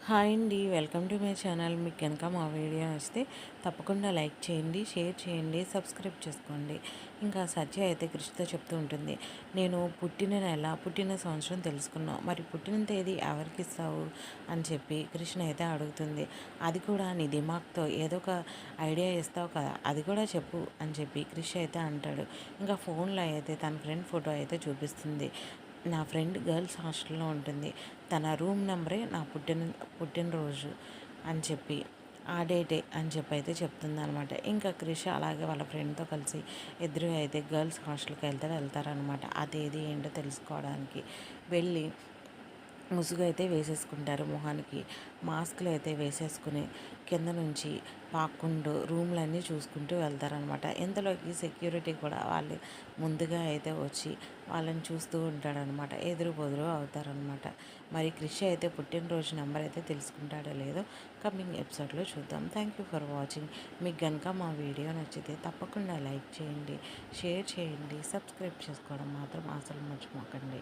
Hi అండి, welcome to my channel. మీకు కనుక మా వీడియో నచ్చితే తప్పకుండా లైక్ చేయండి, షేర్ చేయండి, సబ్స్క్రైబ్ చేసుకోండి. ఇంకా సత్య అయితే కృషితో చెప్తూ ఉంటుంది, నేను పుట్టిన నెల పుట్టిన సంవత్సరం తెలుసుకున్నావు, మరి పుట్టిన తేదీ ఎవరికి ఇస్తావు అని చెప్పి కృష్ణ అయితే అడుగుతుంది. అది కూడా నీ దిమాగ్తో ఏదో ఒక ఐడియా ఇస్తావు కదా, అది కూడా చెప్పు అని చెప్పి కృషి అయితే అంటాడు. ఇంకా ఫోన్లో అయితే తన ఫ్రెండ్ ఫోటో అయితే చూపిస్తుంది. నా ఫ్రెండ్ గర్ల్స్ హాస్టల్లో ఉంటుంది, తన రూమ్ నెంబరే నా పుట్టినరోజు అని చెప్పి ఆ డేటే అని చెప్పి అయితే చెప్తుంది అనమాట. ఇంకా క్రిష్ అలాగే వాళ్ళ ఫ్రెండ్తో కలిసి ఇద్దరు అయితే గర్ల్స్ హాస్టల్కి వెళ్తారనమాట. ఆ తేదీ ఏంటో తెలుసుకోవడానికి వెళ్ళి ముసుగు అయితే వేసేసుకుంటారు మొహానికి. మాస్కులు అయితే వేసేసుకుని కింద నుంచి పాక్కుంటూ రూమ్లన్నీ చూసుకుంటూ వెళ్తారనమాట. ఇంతలోకి సెక్యూరిటీ కూడా వాళ్ళు ముందుగా అయితే వచ్చి వాళ్ళని చూస్తూ ఉంటాడనమాట. ఎదురు బొదురు అవుతారనమాట. మరి క్రిష్ అయితే పుట్టినరోజు నెంబర్ అయితే తెలుసుకుంటాడో లేదో కమింగ్ ఎపిసోడ్లో చూద్దాం. Thank you for watching. మీకు కనుక మా వీడియో నచ్చితే తప్పకుండా లైక్ చేయండి, షేర్ చేయండి, సబ్స్క్రైబ్ చేసుకోవడం మాత్రం అసలు మర్చిపోకండి.